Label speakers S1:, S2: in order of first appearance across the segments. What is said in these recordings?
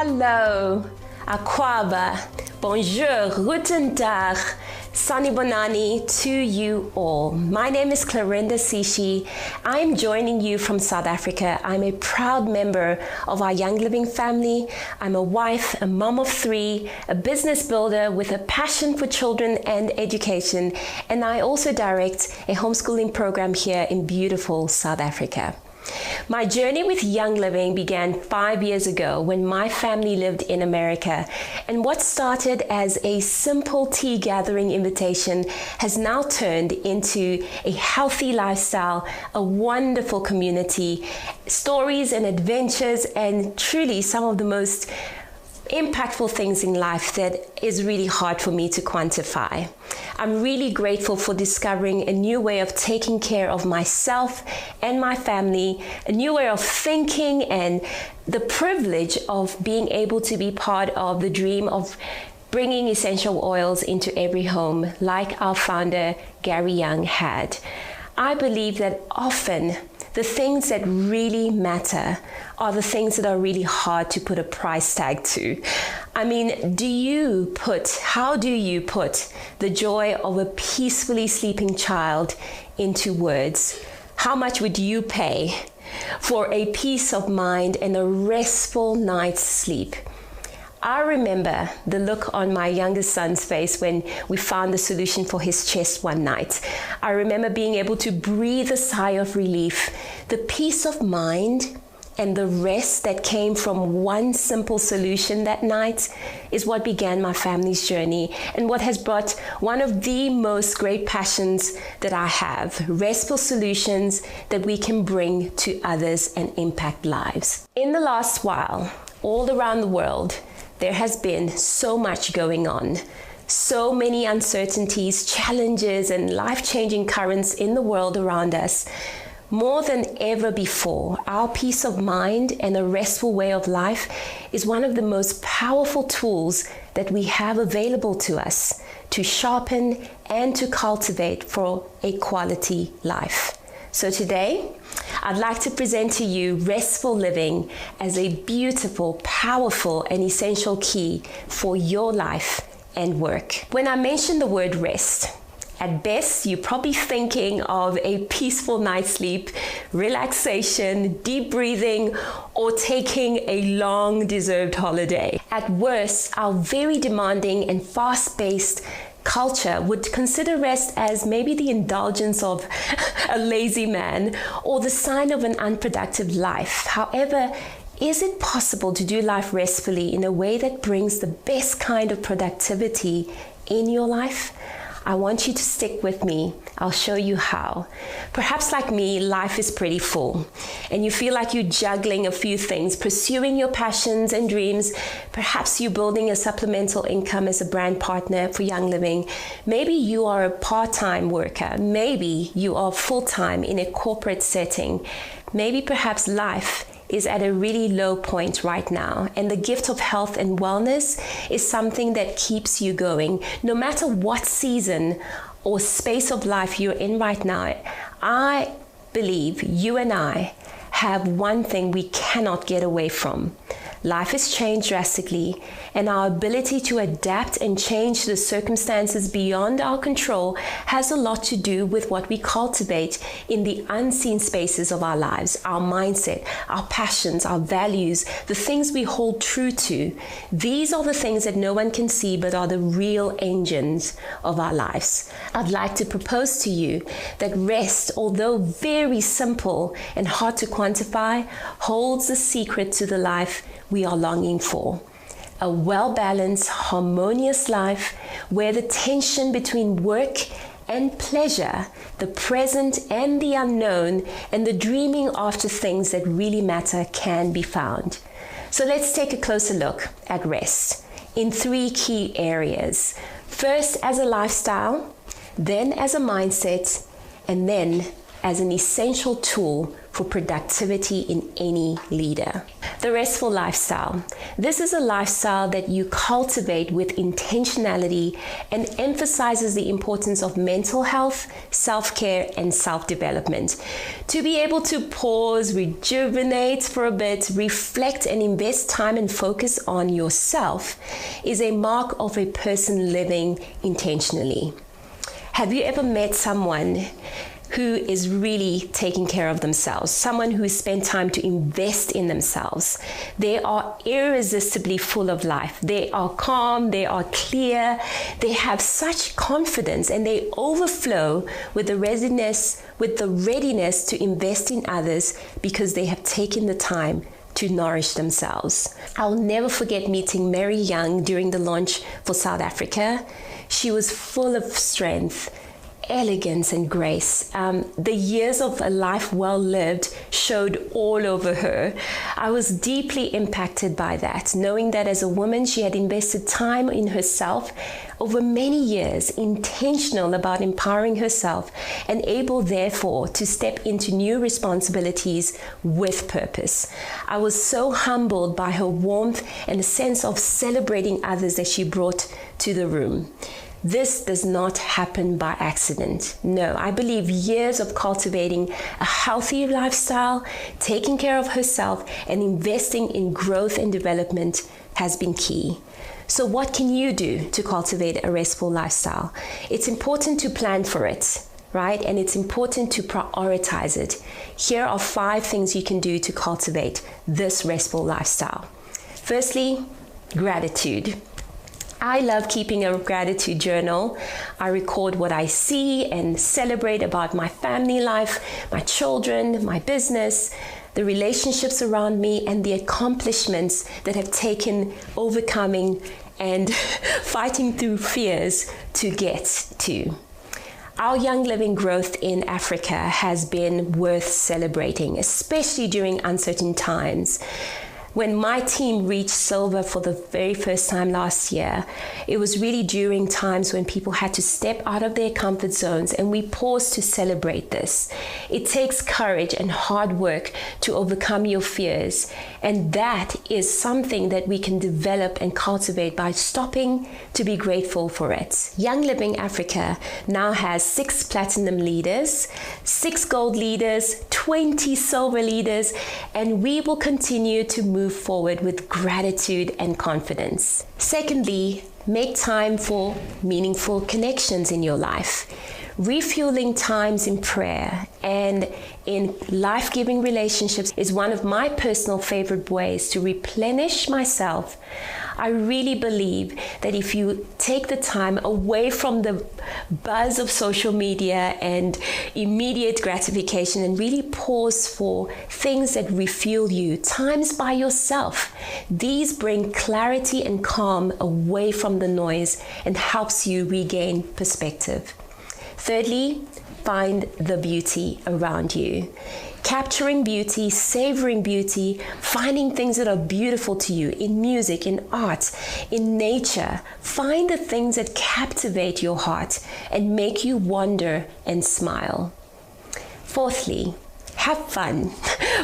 S1: Hello, Akwaba, bonjour, guten tag, Sani Bonani to you all. My name is Clarinda Sishi. I'm joining you from South Africa. I'm a proud member of our Young Living family. I'm a wife, a mom of 3, a business builder with a passion for children and education, and I also direct a homeschooling program here in beautiful South Africa. My journey with Young Living began 5 years ago when my family lived in America, and what started as a simple tea gathering invitation has now turned into a healthy lifestyle, a wonderful community, stories and adventures, and truly some of the most impactful things in life that is really hard for me to quantify. I'm really grateful for discovering a new way of taking care of myself and my family, a new way of thinking, and the privilege of being able to be part of the dream of bringing essential oils into every home, like our founder, Gary Young, had. I believe that often the things that really matter are the things that are really hard to put a price tag to. I mean, how do you put the joy of a peacefully sleeping child into words? How much would you pay for a peace of mind and a restful night's sleep? I remember the look on my youngest son's face when we found the solution for his chest one night. I remember being able to breathe a sigh of relief. The peace of mind and the rest that came from one simple solution that night is what began my family's journey and what has brought one of the most great passions that I have, restful solutions that we can bring to others and impact lives. In the last while, all around the world, there has been so much going on, so many uncertainties, challenges, and life-changing currents in the world around us. More than ever before, our peace of mind and a restful way of life is one of the most powerful tools that we have available to us to sharpen and to cultivate for a quality life. So today, I'd like to present to you restful living as a beautiful, powerful, and essential key for your life and work. When I mention the word rest, at best, you're probably thinking of a peaceful night's sleep, relaxation, deep breathing, or taking a long deserved holiday. At worst, our very demanding and fast-paced culture would consider rest as maybe the indulgence of a lazy man or the sign of an unproductive life. However, is it possible to do life restfully in a way that brings the best kind of productivity in your life? I want you to stick with me. I'll show you how. Perhaps like me, life is pretty full and you feel like you're juggling a few things, pursuing your passions and dreams. Perhaps you're building a supplemental income as a brand partner for Young Living. Maybe you are a part-time worker. Maybe you are full-time in a corporate setting. Maybe perhaps life is at a really low point right now, and the gift of health and wellness is something that keeps you going. No matter what season or space of life you're in right now, I believe you and I have one thing we cannot get away from. Life has changed drastically, and our ability to adapt and change the circumstances beyond our control has a lot to do with what we cultivate in the unseen spaces of our lives, our mindset, our passions, our values, the things we hold true to. These are the things that no one can see but are the real engines of our lives. I'd like to propose to you that rest, although very simple and hard to quantify, holds the secret to the life we are longing for. A well-balanced, harmonious life where the tension between work and pleasure, the present and the unknown, and the dreaming after things that really matter can be found. So let's take a closer look at rest in 3 key areas. First, as a lifestyle, then as a mindset, and then as an essential tool for productivity in any leader. The restful lifestyle. This is a lifestyle that you cultivate with intentionality and emphasizes the importance of mental health, self-care, and self-development. To be able to pause, rejuvenate for a bit, reflect, and invest time and focus on yourself is a mark of a person living intentionally. Have you ever met someone who is really taking care of themselves, someone who has spent time to invest in themselves? They are irresistibly full of life. They are calm, they are clear, they have such confidence, and they overflow with the readiness to invest in others because they have taken the time to nourish themselves. I'll never forget meeting Mary Young during the launch for South Africa. She was full of strength, elegance, and grace. The years of a life well lived showed all over her. I was deeply impacted by that, knowing that as a woman, she had invested time in herself over many years, intentional about empowering herself, and able, therefore, to step into new responsibilities with purpose. I was so humbled by her warmth and a sense of celebrating others that she brought to the room. This does not happen by accident. No, I believe years of cultivating a healthy lifestyle, taking care of herself, and investing in growth and development has been key. So what can you do to cultivate a restful lifestyle? It's important to plan for it, right? And it's important to prioritize it. Here are 5 things you can do to cultivate this restful lifestyle. Firstly, gratitude. I love keeping a gratitude journal. I record what I see and celebrate about my family life, my children, my business, the relationships around me, and the accomplishments that have taken overcoming and fighting through fears to get to. Our Young Living growth in Africa has been worth celebrating, especially during uncertain times. When my team reached silver for the very first time last year, it was really during times when people had to step out of their comfort zones, and we paused to celebrate this. It takes courage and hard work to overcome your fears, and that is something that we can develop and cultivate by stopping to be grateful for it. Young Living Africa now has 6 platinum leaders, 6 gold leaders, 20 silver leaders, and we will continue to move forward with gratitude and confidence. Secondly, make time for meaningful connections in your life. Refueling times in prayer and in life-giving relationships is one of my personal favorite ways to replenish myself. I really believe that if you take the time away from the buzz of social media and immediate gratification and really pause for things that refuel you, times by yourself, these bring clarity and calm away from the noise and helps you regain perspective. Thirdly, find the beauty around you. Capturing beauty, savoring beauty, finding things that are beautiful to you in music, in art, in nature. Find the things that captivate your heart and make you wonder and smile. Fourthly, have fun.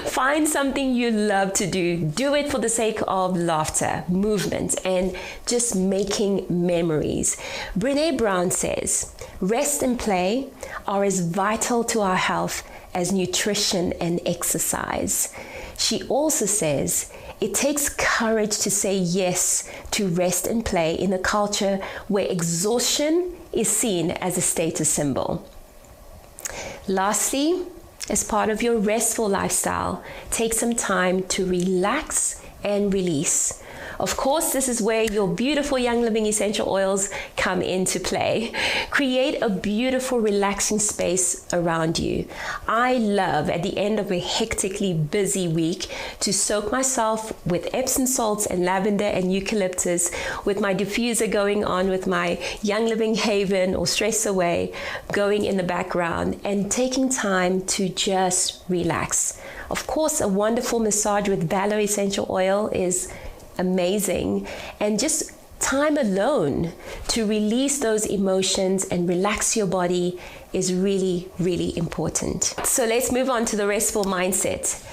S1: Find something you love to do. Do it for the sake of laughter, movement, and just making memories. Brené Brown says, rest and play are as vital to our health as nutrition and exercise. She also says, it takes courage to say yes to rest and play in a culture where exhaustion is seen as a status symbol. Lastly, as part of your restful lifestyle, take some time to relax and release. Of course, this is where your beautiful Young Living essential oils come into play. Create a beautiful, relaxing space around you. I love, at the end of a hectically busy week, to soak myself with Epsom salts and lavender and eucalyptus, with my diffuser going on, with my Young Living Haven or Stress Away going in the background, and taking time to just relax. Of course, a wonderful massage with Valor essential oil is amazing, and just time alone to release those emotions and relax your body is really, really important. So let's move on to the restful mindset.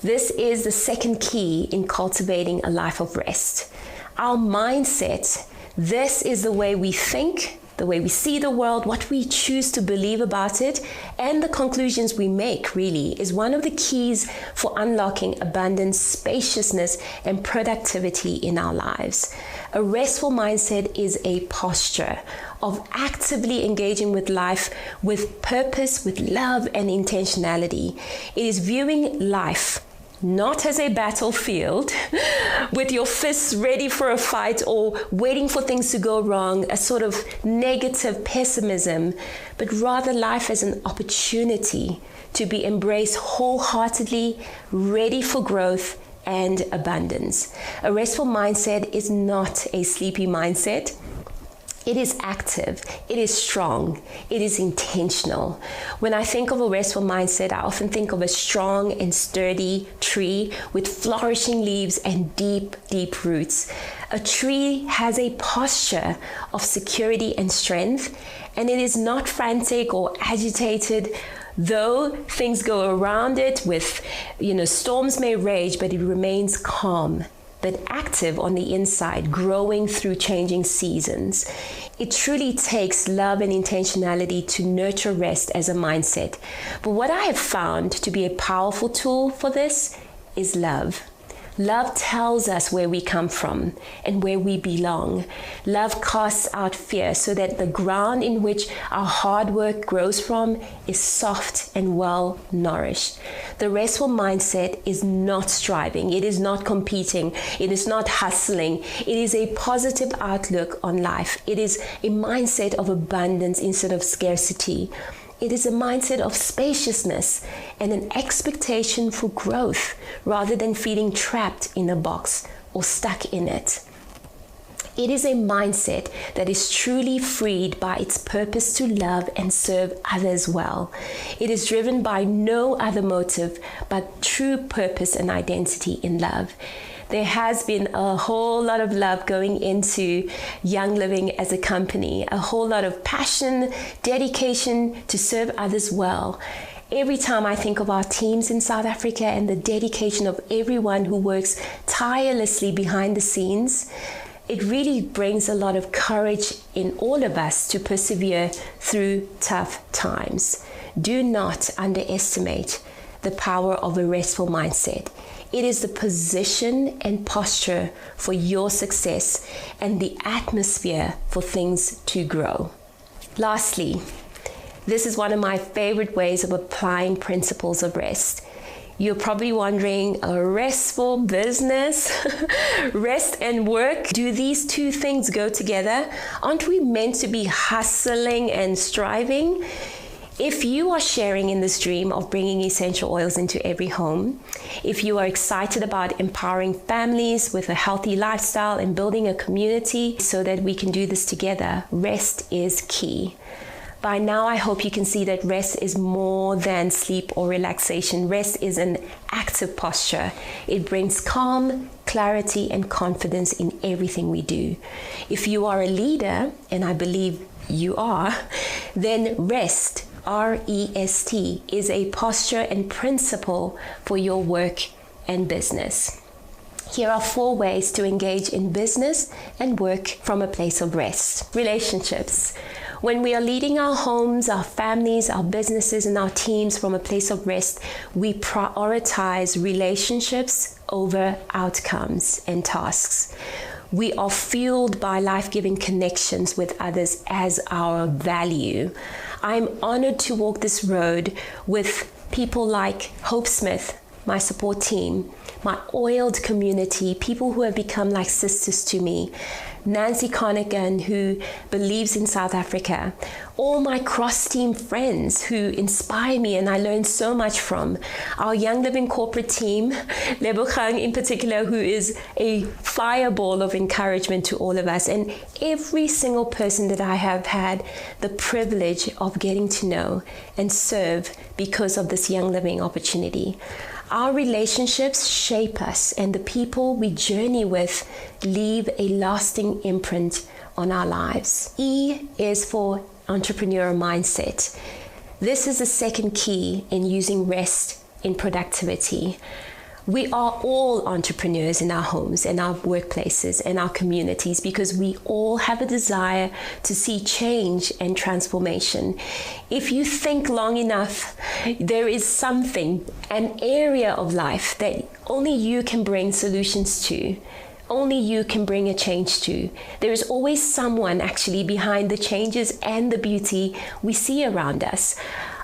S1: This is the second key in cultivating a life of rest. Our mindset, this is the way we think, the way we see the world, what we choose to believe about it, and the conclusions we make, really, is one of the keys for unlocking abundance, spaciousness, and productivity in our lives. A restful mindset is a posture of actively engaging with life with purpose, with love, and intentionality. It is viewing life not as a battlefield with your fists ready for a fight or waiting for things to go wrong, a sort of negative pessimism, but rather life as an opportunity to be embraced wholeheartedly, ready for growth and abundance. A restful mindset is not a sleepy mindset. It is active, it is strong, it is intentional. When I think of a restful mindset, I often think of a strong and sturdy tree with flourishing leaves and deep, deep roots. A tree has a posture of security and strength, and it is not frantic or agitated. Though things go around it with, storms may rage, but it remains calm, but active on the inside, growing through changing seasons. It truly takes love and intentionality to nurture rest as a mindset. But what I have found to be a powerful tool for this is love. Love tells us where we come from and where we belong. Love casts out fear so that the ground in which our hard work grows from is soft and well nourished. The restful mindset is not striving. It is not competing. It is not hustling. It is a positive outlook on life. It is a mindset of abundance instead of scarcity. It is a mindset of spaciousness and an expectation for growth rather than feeling trapped in a box or stuck in it. It is a mindset that is truly freed by its purpose to love and serve others well. It is driven by no other motive but true purpose and identity in love. There has been a whole lot of love going into Young Living as a company, a whole lot of passion, dedication to serve others well. Every time I think of our teams in South Africa and the dedication of everyone who works tirelessly behind the scenes, it really brings a lot of courage in all of us to persevere through tough times. Do not underestimate the power of a restful mindset. It is the position and posture for your success and the atmosphere for things to grow. Lastly, this is one of my favorite ways of applying principles of rest. You're probably wondering, a restful business, rest and work, do these two things go together? Aren't we meant to be hustling and striving? If you are sharing in this dream of bringing essential oils into every home, if you are excited about empowering families with a healthy lifestyle and building a community so that we can do this together, rest is key. By now, I hope you can see that rest is more than sleep or relaxation. Rest is an active posture. It brings calm, clarity, and confidence in everything we do. If you are a leader, and I believe you are, then rest, R-E-S-T, is a posture and principle for your work and business. Here are 4 ways to engage in business and work from a place of rest. Relationships. When we are leading our homes, our families, our businesses, and our teams from a place of rest, we prioritize relationships over outcomes and tasks. We are fueled by life-giving connections with others as our value. I'm honored to walk this road with people like Hope Smith, my support team, my oiled community, people who have become like sisters to me, Nancy Connigan, who believes in South Africa, all my cross-team friends who inspire me and I learn so much from, our Young Living corporate team, Lebogang in particular, who is a fireball of encouragement to all of us, and every single person that I have had the privilege of getting to know and serve because of this Young Living opportunity. Our relationships shape us, and the people we journey with leave a lasting imprint on our lives. E is for entrepreneur mindset. This is the second key in using rest in productivity. We are all entrepreneurs in our homes, in our workplaces, in our communities, because we all have a desire to see change and transformation. If you think long enough, there is something, an area of life that only you can bring solutions to. Only you can bring a change to. There is always someone actually behind the changes and the beauty we see around us.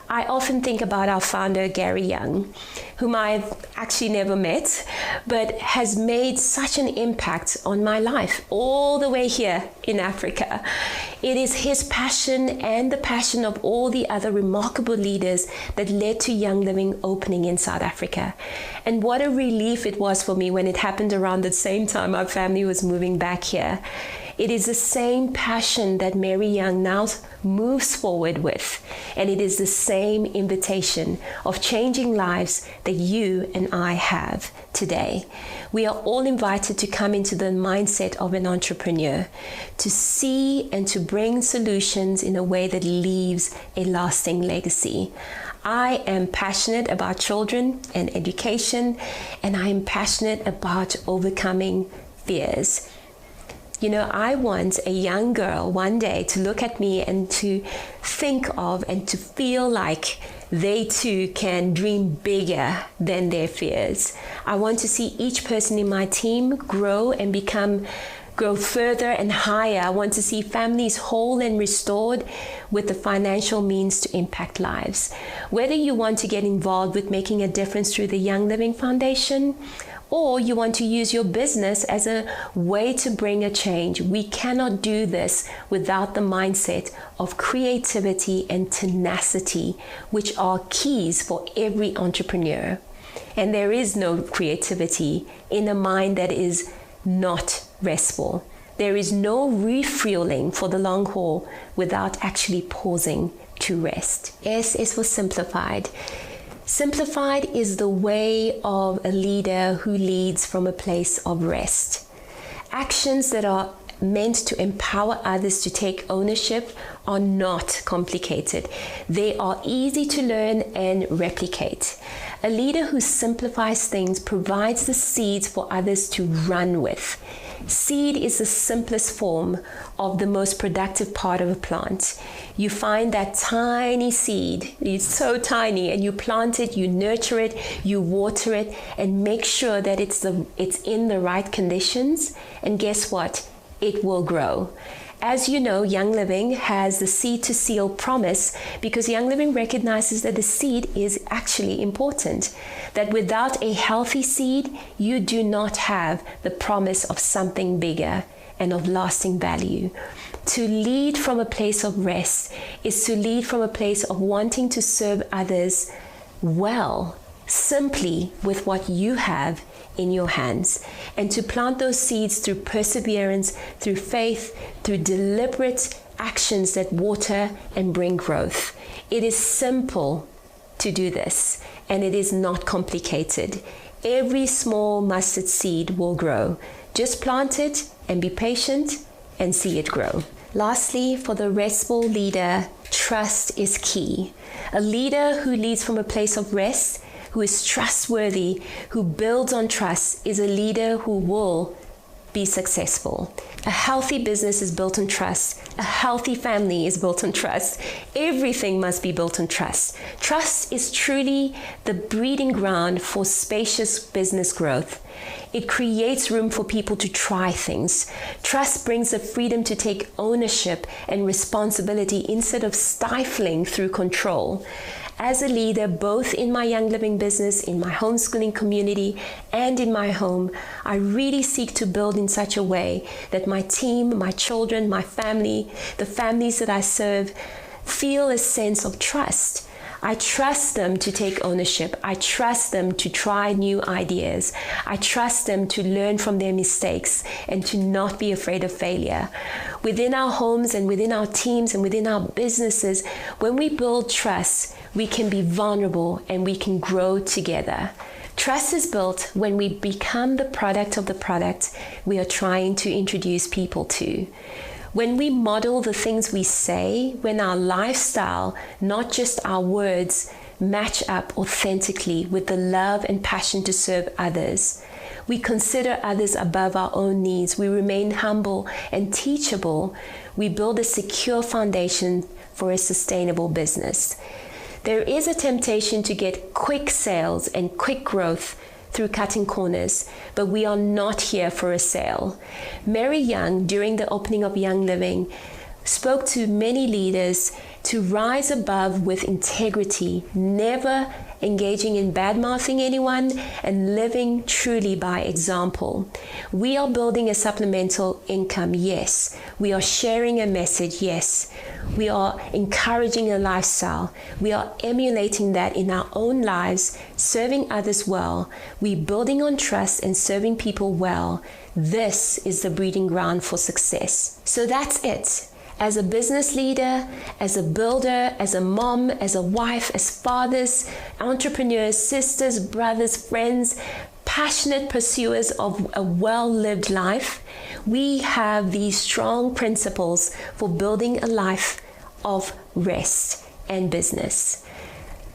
S1: I often think about our founder, Gary Young, whom I've actually never met, but has made such an impact on my life all the way here in Africa. It is his passion and the passion of all the other remarkable leaders that led to Young Living opening in South Africa. And what a relief it was for me when it happened around the same time our family was moving back here. It is the same passion that Mary Young now moves forward with, and it is the same invitation of changing lives that you and I have today. We are all invited to come into the mindset of an entrepreneur, to see and to bring solutions in a way that leaves a lasting legacy. I am passionate about children and education, and I am passionate about overcoming fears. You know, I want a young girl one day to look at me and to think of and to feel like they too can dream bigger than their fears. I want to see each person in my team grow and grow further and higher. I want to see families whole and restored with the financial means to impact lives. Whether you want to get involved with making a difference through the Young Living Foundation, or you want to use your business as a way to bring a change, we cannot do this without the mindset of creativity and tenacity, which are keys for every entrepreneur. And there is no creativity in a mind that is not restful. There is no refueling for the long haul without actually pausing to rest. S is for simplified. Simplified is the way of a leader who leads from a place of rest. Actions that are meant to empower others to take ownership are not complicated. They are easy to learn and replicate. A leader who simplifies things provides the seeds for others to run with. Seed is the simplest form of the most productive part of a plant. You find that tiny seed, it's so tiny, and you plant it, you nurture it, you water it, and make sure that it's in the right conditions. And guess what? It will grow. As you know, Young Living has the seed to seal promise because Young Living recognizes that the seed is actually important. That without a healthy seed, you do not have the promise of something bigger and of lasting value. To lead from a place of rest is to lead from a place of wanting to serve others well, simply with what you have in your hands, and to plant those seeds through perseverance, through faith, through deliberate actions that water and bring growth. It is simple to do this, and it is not complicated. Every small mustard seed will grow. Just plant it and be patient and see it grow. Lastly, for the restful leader, trust is key. A leader who leads from a place of rest, who is trustworthy, who builds on trust, is a leader who will be successful. A healthy business is built on trust. A healthy family is built on trust. Everything must be built on trust. Trust is truly the breeding ground for spacious business growth. It creates room for people to try things. Trust brings the freedom to take ownership and responsibility instead of stifling through control. As a leader, both in my Young Living business, in my homeschooling community, and in my home, I really seek to build in such a way that my team, my children, my family, the families that I serve, feel a sense of trust. I trust them to take ownership. I trust them to try new ideas. I trust them to learn from their mistakes and to not be afraid of failure. Within our homes and within our teams and within our businesses, when we build trust, we can be vulnerable and we can grow together. Trust is built when we become the product of the product we are trying to introduce people to. When we model the things we say, when our lifestyle, not just our words, match up authentically with the love and passion to serve others. We consider others above our own needs. We remain humble and teachable. We build a secure foundation for a sustainable business. There is a temptation to get quick sales and quick growth through cutting corners, but we are not here for a sale. Mary Young, during the opening of Young Living, spoke to many leaders to rise above with integrity, never engaging in bad-mouthing anyone, and living truly by example. We are building a supplemental income, yes. We are sharing a message, yes. We are encouraging a lifestyle. We are emulating that in our own lives, serving others well. We're building on trust and serving people well. This is the breeding ground for success. So that's it. As a business leader, as a builder, as a mom, as a wife, as fathers, entrepreneurs, sisters, brothers, friends, passionate pursuers of a well-lived life, we have these strong principles for building a life of rest and business.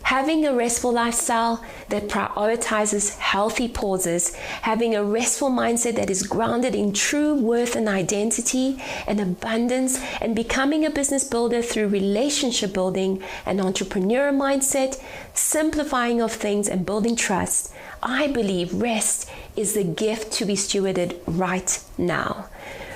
S1: Having a restful lifestyle that prioritizes healthy pauses, having a restful mindset that is grounded in true worth and identity and abundance, and becoming a business builder through relationship building and entrepreneur mindset, simplifying of things and building trust. I believe rest is the gift to be stewarded right now.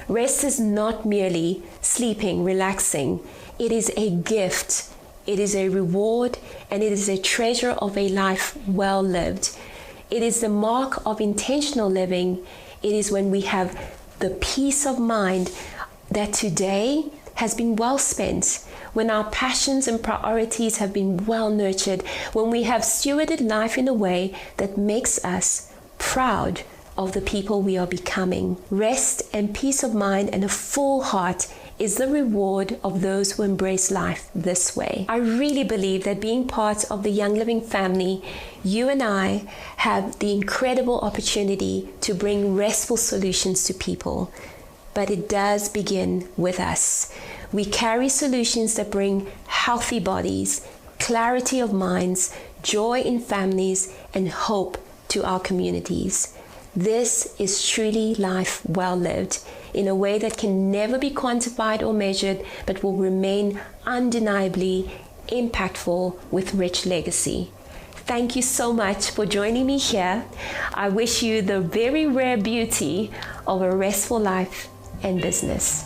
S1: Rest is not merely sleeping, relaxing. It is a gift. It is a reward, and it is a treasure of a life well lived. It is the mark of intentional living. It is when we have the peace of mind that today has been well spent, when our passions and priorities have been well nurtured, when we have stewarded life in a way that makes us proud of the people we are becoming. Rest and peace of mind and a full heart is the reward of those who embrace life this way. I really believe that being part of the Young Living family, you and I have the incredible opportunity to bring restful solutions to people. But it does begin with us. We carry solutions that bring healthy bodies, clarity of minds, joy in families, and hope to our communities. This is truly life well lived in a way that can never be quantified or measured, but will remain undeniably impactful with rich legacy. Thank you so much for joining me here. I wish you the very rare beauty of a restful life and business.